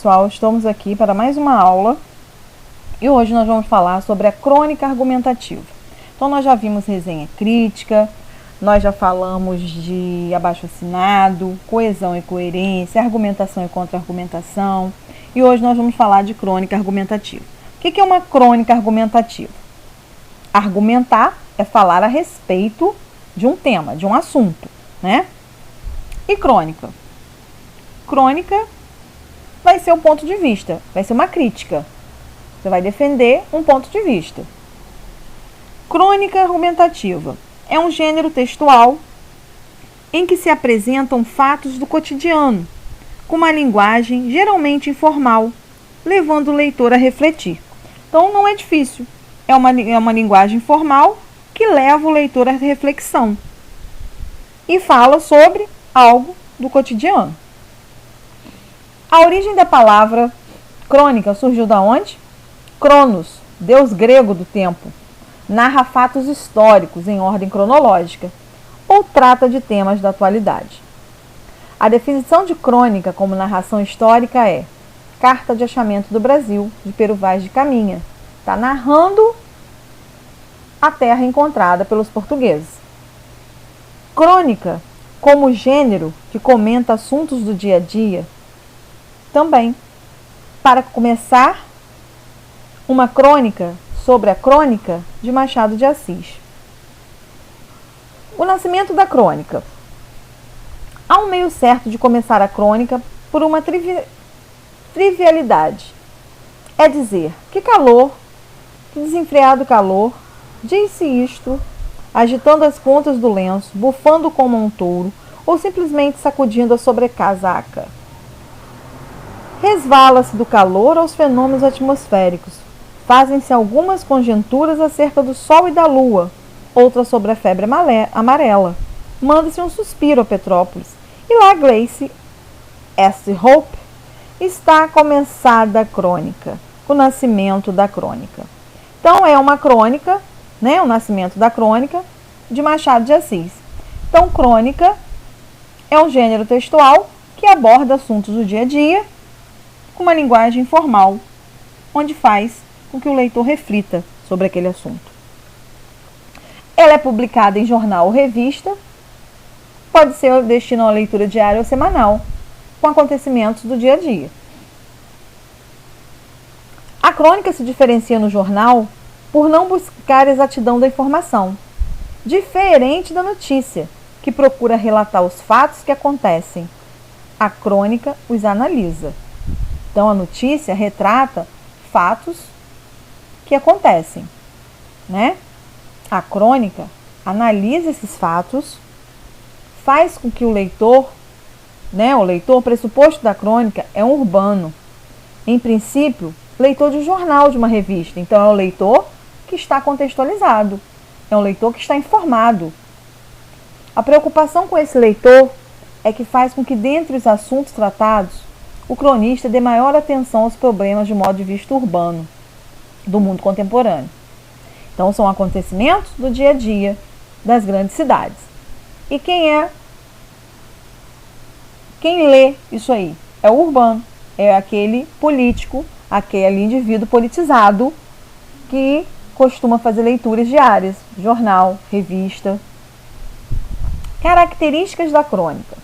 Pessoal, estamos aqui para mais uma aula e hoje nós vamos falar sobre a crônica argumentativa. Então nós já vimos resenha crítica, nós já falamos de abaixo-assinado, coesão e coerência, argumentação e contra-argumentação e hoje nós vamos falar de crônica argumentativa. O que é uma crônica argumentativa? Argumentar é falar a respeito de um tema, de um assunto, né? E crônica? Crônica vai ser um ponto de vista, vai ser uma crítica. Você vai defender um ponto de vista. Crônica argumentativa é um gênero textual em que se apresentam fatos do cotidiano, com uma linguagem geralmente informal, levando o leitor a refletir. Então não é difícil, é uma linguagem formal que leva o leitor à reflexão e fala sobre algo do cotidiano. A origem da palavra crônica surgiu da onde? Cronos, deus grego do tempo, narra fatos históricos em ordem cronológica ou trata de temas da atualidade. A definição de crônica como narração histórica é Carta de Achamento do Brasil, de Pero Vaz de Caminha. Está narrando a terra encontrada pelos portugueses. Crônica, como gênero que comenta assuntos do dia a dia, também, para começar, uma crônica sobre a crônica de Machado de Assis. O nascimento da crônica. Há um meio certo de começar a crônica por uma trivialidade. É dizer, que calor, que desenfreado calor, disse isto, agitando as pontas do lenço, bufando como um touro, ou simplesmente sacudindo a sobrecasaca. Resvala-se do calor aos fenômenos atmosféricos. Fazem-se algumas conjecturas acerca do sol e da lua, outras sobre a febre amarela. Manda-se um suspiro a Petrópolis. E lá Gleice S. Hope está começada a crônica, o nascimento da crônica. Então é uma crônica, né, o nascimento da crônica de Machado de Assis. Então crônica é um gênero textual que aborda assuntos do dia a dia, com uma linguagem informal, onde faz com que o leitor reflita sobre aquele assunto. Ela é publicada em jornal ou revista, pode ser destinada a leitura diária ou semanal, com acontecimentos do dia a dia. A crônica se diferencia no jornal por não buscar exatidão da informação, diferente da notícia, que procura relatar os fatos que acontecem. A crônica os analisa. Então, a notícia retrata fatos que acontecem, né? A crônica analisa esses fatos, faz com que o leitor, o pressuposto da crônica é um urbano. Em princípio, leitor de jornal de uma revista. Então, é o leitor que está contextualizado, é um leitor que está informado. A preocupação com esse leitor é que faz com que, dentre os assuntos tratados, o cronista dê maior atenção aos problemas de modo de vista urbano do mundo contemporâneo. Então, são acontecimentos do dia a dia das grandes cidades. E quem lê isso aí? É o urbano, é aquele político, aquele indivíduo politizado que costuma fazer leituras diárias, jornal, revista. Características da crônica.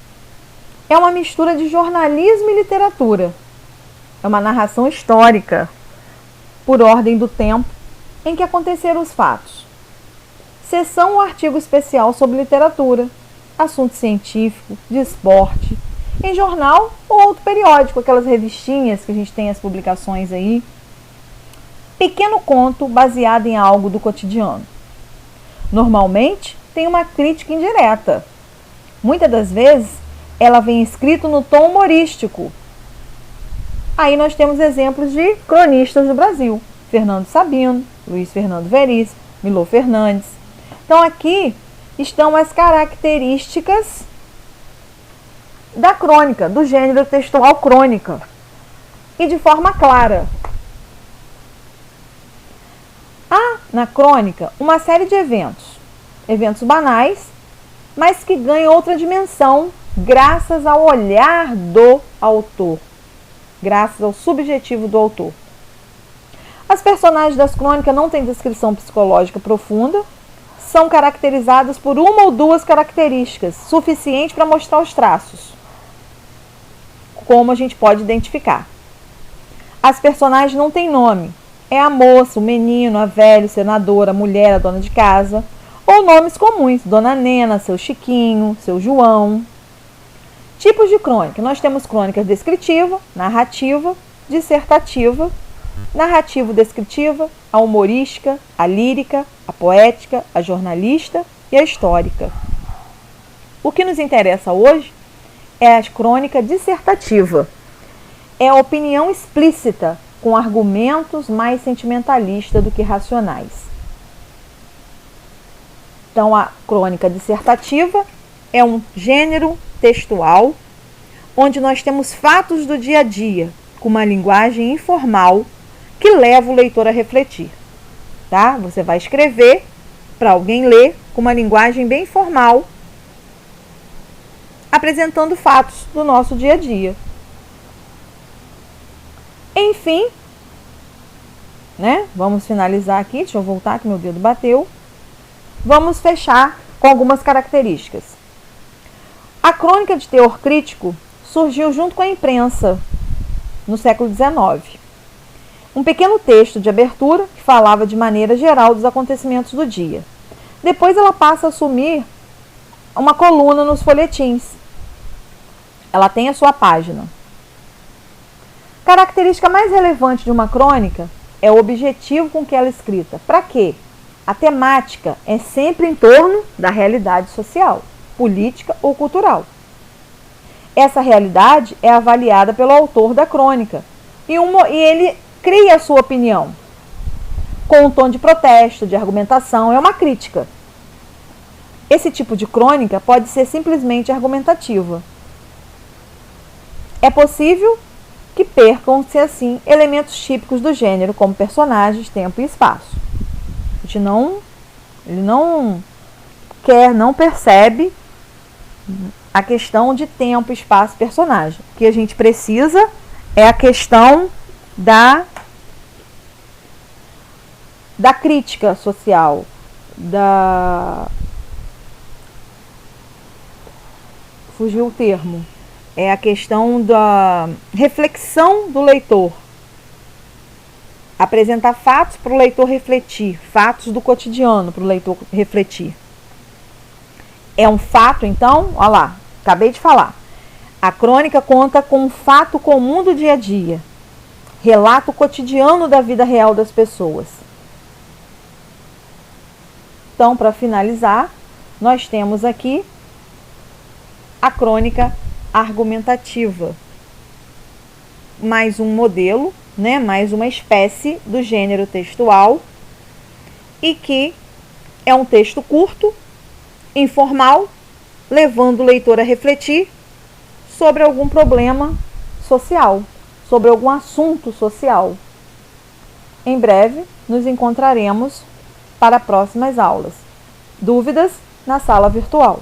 É uma mistura de jornalismo e literatura. É uma narração histórica, por ordem do tempo em que aconteceram os fatos. Seção ou artigo especial sobre literatura, assunto científico, de esporte, em jornal ou outro periódico, aquelas revistinhas que a gente tem as publicações aí. Pequeno conto baseado em algo do cotidiano. Normalmente, tem uma crítica indireta. Muitas das vezes, ela vem escrito no tom humorístico. Aí nós temos exemplos de cronistas do Brasil. Fernando Sabino, Luiz Fernando Veríssimo, Milor Fernandes. Então aqui estão as características da crônica, do gênero textual crônica. E de forma clara. Há na crônica uma série de eventos banais, mas que ganham outra dimensão graças ao olhar do autor, graças ao subjetivo do autor. As personagens das crônicas não têm descrição psicológica profunda, são caracterizadas por uma ou duas características, suficiente para mostrar os traços, como a gente pode identificar. As personagens não têm nome, é a moça, o menino, a velha, o senador, a mulher, a dona de casa, ou nomes comuns, Dona Nena, seu Chiquinho, seu João. Tipos de crônica. Nós temos crônica descritiva, narrativa, dissertativa, narrativo-descritiva, a humorística, a lírica, a poética, a jornalista e a histórica. O que nos interessa hoje é a crônica dissertativa. É a opinião explícita, com argumentos mais sentimentalistas do que racionais. Então, a crônica dissertativa é um gênero textual onde nós temos fatos do dia a dia, com uma linguagem informal que leva o leitor a refletir. Tá? Você vai escrever para alguém ler com uma linguagem bem formal, apresentando fatos do nosso dia a dia. Enfim, né? Vamos finalizar aqui. Deixa eu voltar que meu dedo bateu. Vamos fechar com algumas características. A crônica de teor crítico surgiu junto com a imprensa no século XIX. Um pequeno texto de abertura que falava de maneira geral dos acontecimentos do dia. Depois ela passa a assumir uma coluna nos folhetins. Ela tem a sua página. Característica mais relevante de uma crônica é o objetivo com que ela é escrita. Para quê? A temática é sempre em torno da realidade social, política ou cultural. Essa realidade é avaliada pelo autor da crônica e ele cria a sua opinião com um tom de protesto, de argumentação, é uma crítica. Esse tipo de crônica pode ser simplesmente argumentativa. É possível que percam-se assim elementos típicos do gênero, como personagens, tempo e espaço. Ele não percebe a questão de tempo, espaço e personagem. O que a gente precisa é a questão da crítica social, fugiu o termo. É a questão da reflexão do leitor. Apresentar fatos para o leitor refletir, fatos do cotidiano para o leitor refletir. É um fato, então, olha lá, acabei de falar. A crônica conta com um fato comum do dia a dia, relata o cotidiano da vida real das pessoas. Então, para finalizar, nós temos aqui a crônica argumentativa, mais um modelo, né, mais uma espécie do gênero textual, e que é um texto curto, informal, levando o leitor a refletir sobre algum problema social, sobre algum assunto social. Em breve, nos encontraremos para próximas aulas. Dúvidas na sala virtual.